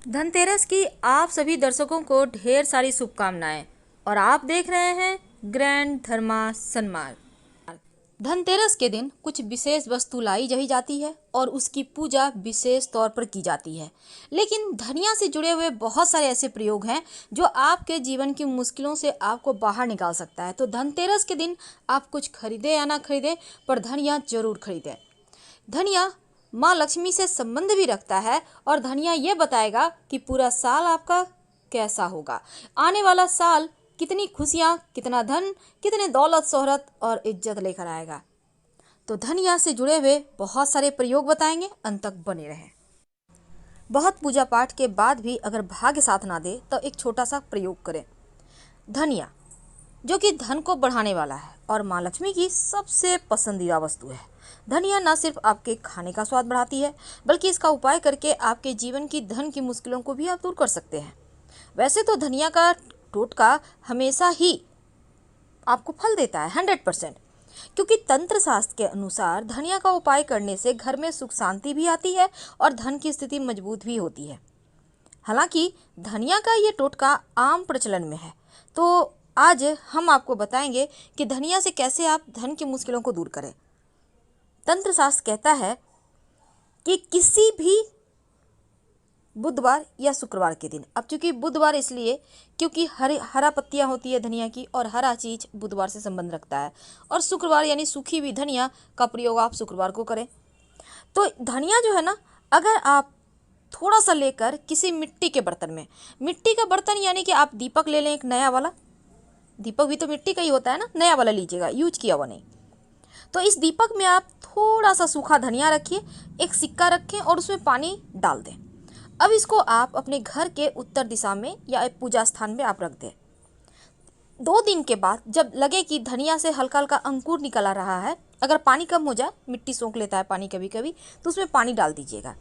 धनतेरस की आप सभी दर्शकों को ढेर सारी शुभकामनाएं। और आप देख रहे हैं ग्रैंड धर्मा सन्मार्ग। धनतेरस के दिन कुछ विशेष वस्तु लाई जाई जाती है और उसकी पूजा विशेष तौर पर की जाती है। लेकिन धनिया से जुड़े हुए बहुत सारे ऐसे प्रयोग हैं जो आपके जीवन की मुश्किलों से आपको बाहर निकाल सकता है। तो धनतेरस के दिन आप कुछ खरीदे या ना खरीदे, पर धनिया जरूर खरीदें। धनिया माँ लक्ष्मी से संबंध भी रखता है और धनिया ये बताएगा कि पूरा साल आपका कैसा होगा। आने वाला साल कितनी खुशियाँ, कितना धन, कितने दौलत, शोहरत और इज्जत लेकर आएगा। तो धनिया से जुड़े हुए बहुत सारे प्रयोग बताएंगे, अंत तक बने रहें। बहुत पूजा पाठ के बाद भी अगर भाग्य साथ ना दे तो एक छोटा सा प्रयोग करें। धनिया जो कि धन को बढ़ाने वाला है और माँ लक्ष्मी की सबसे पसंदीदा वस्तु है। धनिया न सिर्फ आपके खाने का स्वाद बढ़ाती है, बल्कि इसका उपाय करके आपके जीवन की धन की मुश्किलों को भी आप दूर कर सकते हैं। वैसे तो धनिया का टोटका हमेशा ही आपको फल देता है 100%, क्योंकि तंत्र शास्त्र के अनुसार धनिया का उपाय करने से घर में सुख शांति भी आती है और धन की स्थिति मजबूत भी होती है। हालांकि धनिया का ये टोटका आम प्रचलन में है, तो आज हम आपको बताएंगे कि धनिया से कैसे आप धन की मुश्किलों को दूर करें। तंत्र शास्त्र कहता है कि किसी भी बुधवार या शुक्रवार के दिन, अब चूंकि बुधवार इसलिए क्योंकि हरा पत्तियां होती है धनिया की और हरा चीज बुधवार से संबंध रखता है, और शुक्रवार यानी सूखी हुई धनिया का प्रयोग आप शुक्रवार को करें। तो धनिया जो है ना, अगर आप थोड़ा सा लेकर किसी मिट्टी के बर्तन में, मिट्टी का बर्तन यानी कि आप दीपक ले लें, एक नया वाला, दीपक भी तो मिट्टी का ही होता है ना, नया वाला लीजिएगा, यूज किया हुआ नहीं। तो इस दीपक में आप थोड़ा सा सूखा धनिया रखिए, एक सिक्का रखें और उसमें पानी डाल दें। अब इसको आप अपने घर के उत्तर दिशा में या एक पूजा स्थान में आप रख दें। 2 दिन के बाद जब लगे कि धनिया से हल्का हल्का अंकुर निकल आ रहा है, अगर पानी कम हो जाए, मिट्टी सोख लेता है पानी कभी कभी, तो उसमें पानी डाल दीजिएगा।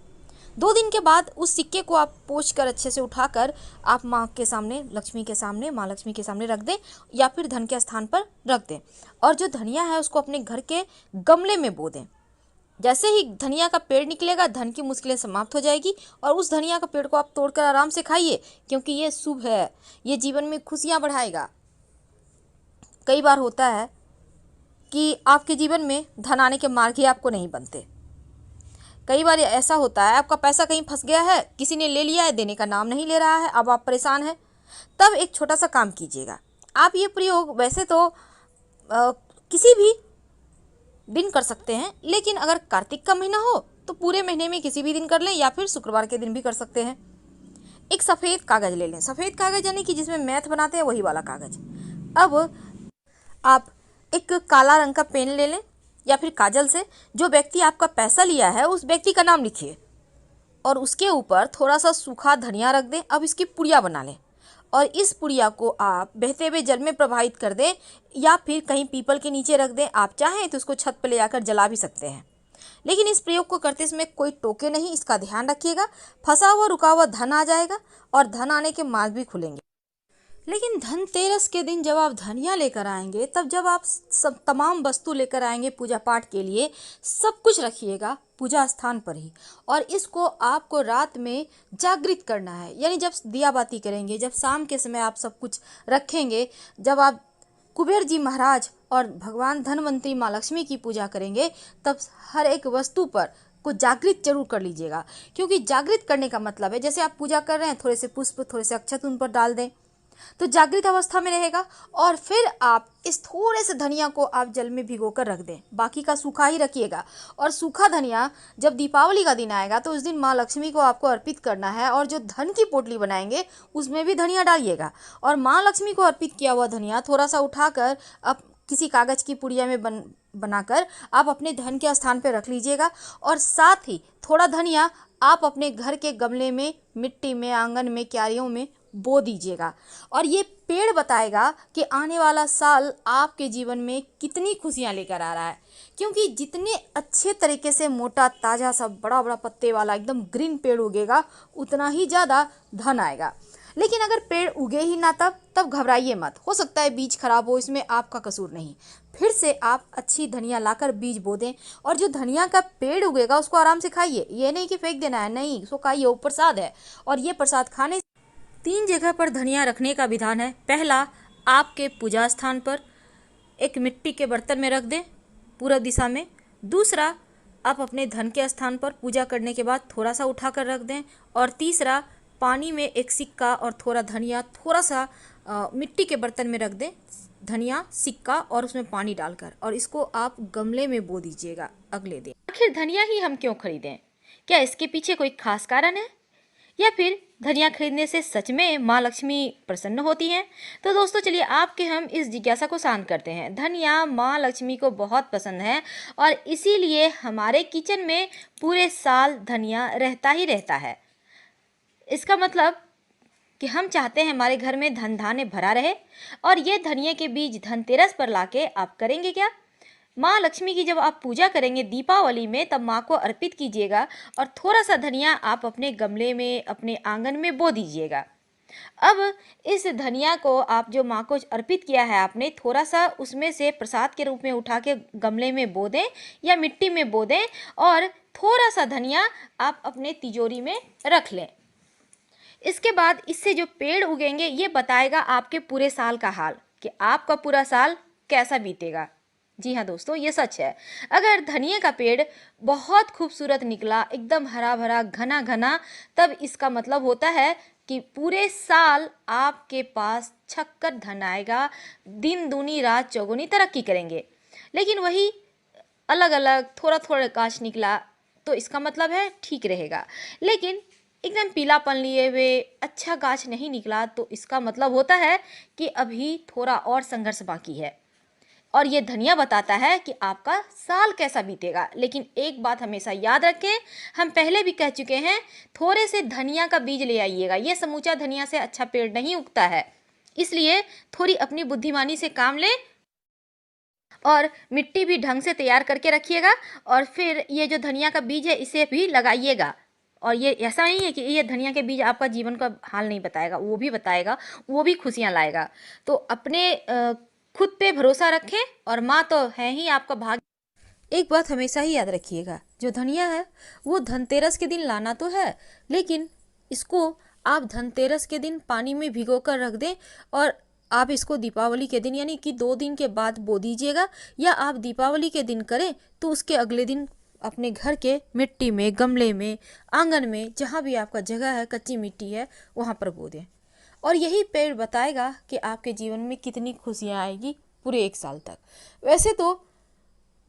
2 दिन के बाद उस सिक्के को आप पोंछ कर अच्छे से उठाकर आप माँ के सामने, लक्ष्मी के सामने, माँ लक्ष्मी के सामने रख दें या फिर धन के स्थान पर रख दें। और जो धनिया है उसको अपने घर के गमले में बो दें। जैसे ही धनिया का पेड़ निकलेगा, धन की मुश्किलें समाप्त हो जाएगी और उस धनिया का पेड़ को आप तोड़कर आराम से खाइए, क्योंकि ये शुभ है, ये जीवन में खुशियाँ बढ़ाएगा। कई बार होता है कि आपके जीवन में धन आने के मार्ग ही आपको नहीं बनते। कई बार ऐसा होता है आपका पैसा कहीं फंस गया है, किसी ने ले लिया है, देने का नाम नहीं ले रहा है, अब आप परेशान हैं। तब एक छोटा सा काम कीजिएगा। आप ये प्रयोग वैसे तो किसी भी दिन कर सकते हैं, लेकिन अगर कार्तिक का महीना हो तो पूरे महीने में किसी भी दिन कर लें या फिर शुक्रवार के दिन भी कर सकते हैं। एक सफ़ेद कागज़ ले लें, सफ़ेद कागज़ यानी कि जिसमें मैथ बनाते हैं वही वाला कागज़। अब आप एक काला रंग का पेन ले लें या फिर काजल से जो व्यक्ति आपका पैसा लिया है उस व्यक्ति का नाम लिखिए और उसके ऊपर थोड़ा सा सूखा धनिया रख दें। अब इसकी पुड़िया बना लें और इस पुड़िया को आप बहते हुए जल में प्रवाहित कर दें या फिर कहीं पीपल के नीचे रख दें। आप चाहें तो उसको छत पर ले जाकर जला भी सकते हैं, लेकिन इस प्रयोग को करते समय कोई टोके नहीं, इसका ध्यान रखिएगा। फंसा हुआ रुका हुआ धन आ जाएगा और धन आने के मार्ग भी खुलेंगे। लेकिन धनतेरस के दिन जब आप धनिया लेकर आएंगे, तब जब आप सब तमाम वस्तु लेकर आएंगे पूजा पाठ के लिए, सब कुछ रखिएगा पूजा स्थान पर ही। और इसको आपको रात में जागृत करना है, यानी जब दिया बाती करेंगे, जब शाम के समय आप सब कुछ रखेंगे, जब आप कुबेर जी महाराज और भगवान धनवंतरी माँ लक्ष्मी की पूजा करेंगे, तब हर एक वस्तु पर को जागृत जरूर कर लीजिएगा। क्योंकि जागृत करने का मतलब है, जैसे आप पूजा कर रहे हैं, थोड़े से पुष्प, थोड़े से अक्षत उन पर डाल दें तो जागृत अवस्था में रहेगा। और फिर आप इस थोड़े से धनिया को आप जल में भिगोकर रख दें, बाकी का सूखा ही रखिएगा। और सूखा धनिया जब दीपावली का दिन आएगा तो उस दिन माँ लक्ष्मी को आपको अर्पित करना है, और जो धन की पोटली बनाएंगे उसमें भी धनिया डालिएगा। और माँ लक्ष्मी को अर्पित किया हुआ धनिया थोड़ा सा उठाकर अब किसी कागज़ की पुड़िया में बनाकर आप अपने धन के स्थान पर रख लीजिएगा। और साथ ही थोड़ा धनिया आप अपने घर के गमले में, मिट्टी में, आंगन में, क्यारियों में बो दीजिएगा। और ये पेड़ बताएगा कि आने वाला साल आपके जीवन में कितनी खुशियां लेकर आ रहा है। क्योंकि जितने अच्छे तरीके से मोटा, ताज़ा, सब बड़ा बड़ा पत्ते वाला एकदम ग्रीन पेड़ उगेगा, उतना ही ज़्यादा धन आएगा। लेकिन अगर पेड़ उगे ही ना तब घबराइए मत, हो सकता है बीज खराब हो, इसमें आपका कसूर नहीं। फिर से आप अच्छी धनिया लाकर बीज बो दें और जो धनिया का पेड़ उगेगा उसको आराम से खाइए। ये नहीं कि फेंक देना है, नहीं, उसको खाइए, वो प्रसाद है। और ये प्रसाद खाने 3 जगह पर धनिया रखने का विधान है। पहला, आपके पूजा स्थान पर एक मिट्टी के बर्तन में रख दें पूरब दिशा में। दूसरा, आप अपने धन के स्थान पर पूजा करने के बाद थोड़ा सा उठाकर रख दें। और तीसरा, पानी में एक सिक्का और थोड़ा धनिया थोड़ा सा मिट्टी के बर्तन में रख दें, धनिया सिक्का और उसमें पानी डालकर, और इसको आप गमले में बो दीजिएगा अगले दिन। आखिर धनिया ही हम क्यों खरीदें? क्या इसके पीछे कोई खास कारण है, या फिर धनिया खरीदने से सच में माँ लक्ष्मी प्रसन्न होती हैं? तो दोस्तों चलिए आपके हम इस जिज्ञासा को शांत करते हैं। धनिया माँ लक्ष्मी को बहुत पसंद है और इसीलिए हमारे किचन में पूरे साल धनिया रहता ही रहता है। इसका मतलब कि हम चाहते हैं हमारे घर में धन धान्य भरा रहे। और ये धनिया के बीज धनतेरस पर लाके आप करेंगे क्या? माँ लक्ष्मी की जब आप पूजा करेंगे दीपावली में, तब माँ को अर्पित कीजिएगा और थोड़ा सा धनिया आप अपने गमले में, अपने आंगन में बो दीजिएगा। अब इस धनिया को आप जो माँ को अर्पित किया है आपने, थोड़ा सा उसमें से प्रसाद के रूप में उठा के गमले में बो दें या मिट्टी में बो दें और थोड़ा सा धनिया आप अपने तिजोरी में रख लें। इसके बाद इससे जो पेड़ उगेंगे ये बताएगा आपके पूरे साल का हाल, कि आपका पूरा साल कैसा बीतेगा। जी हाँ दोस्तों, ये सच है। अगर धनिया का पेड़ बहुत खूबसूरत निकला, एकदम हरा भरा घना घना, तब इसका मतलब होता है कि पूरे साल आपके पास छक्कर धन आएगा, दिन दूनी रात चौगुनी तरक्की करेंगे। लेकिन वही अलग अलग थोड़ा थोड़ा गाछ निकला तो इसका मतलब है ठीक रहेगा। लेकिन एकदम पीलापन लिए हुए अच्छा गाछ नहीं निकला तो इसका मतलब होता है कि अभी थोड़ा और संघर्ष बाकी है। और ये धनिया बताता है कि आपका साल कैसा बीतेगा। लेकिन एक बात हमेशा याद रखें, हम पहले भी कह चुके हैं, थोड़े से धनिया का बीज ले आइएगा। ये समूचा धनिया से अच्छा पेड़ नहीं उगता है, इसलिए थोड़ी अपनी बुद्धिमानी से काम लें और मिट्टी भी ढंग से तैयार करके रखिएगा। और फिर ये जो धनिया का बीज है इसे भी लगाइएगा। और ये ऐसा नहीं है कि ये धनिया के बीज आपका जीवन का हाल नहीं बताएगा, वो भी बताएगा, वो भी खुशियाँ लाएगा। तो अपने खुद पे भरोसा रखें और माँ तो है ही आपका भाग्य। एक बात हमेशा ही याद रखिएगा, जो धनिया है वो धनतेरस के दिन लाना तो है, लेकिन इसको आप धनतेरस के दिन पानी में भिगो कर रख दें और आप इसको दीपावली के दिन यानी कि 2 दिन के बाद बो दीजिएगा। या आप दीपावली के दिन करें तो उसके अगले दिन अपने घर के मिट्टी में, गमले में, आंगन में, जहाँ भी आपका जगह है, कच्ची मिट्टी है, वहाँ पर बो दें। और यही पेड़ बताएगा कि आपके जीवन में कितनी खुशियाँ आएगी पूरे 1 साल तक। वैसे तो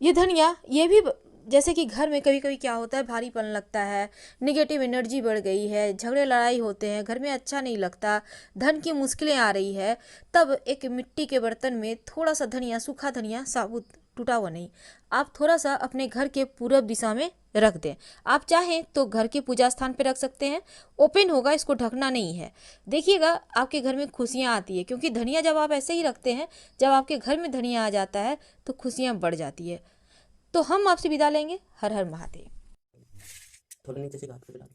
ये धनिया ये भी जैसे कि घर में कभी कभी क्या होता है, भारीपन लगता है, निगेटिव एनर्जी बढ़ गई है, झगड़े लड़ाई होते हैं, घर में अच्छा नहीं लगता, धन की मुश्किलें आ रही है, तब एक मिट्टी के बर्तन में थोड़ा सा धनिया, सूखा धनिया, साबुत टूटा हुआ नहीं, आप थोड़ा सा अपने घर के पूरब दिशा में रख दें। आप चाहें तो घर के पूजा स्थान पे रख सकते हैं, ओपन होगा, इसको ढकना नहीं है। देखिएगा आपके घर में खुशियाँ आती है, क्योंकि धनिया जब आप ऐसे ही रखते हैं, जब आपके घर में धनिया आ जाता है तो खुशियाँ बढ़ जाती है। तो हम आपसे विदा लेंगे। हर हर महादेव। थोड़ा नीचे से घाट पे डाल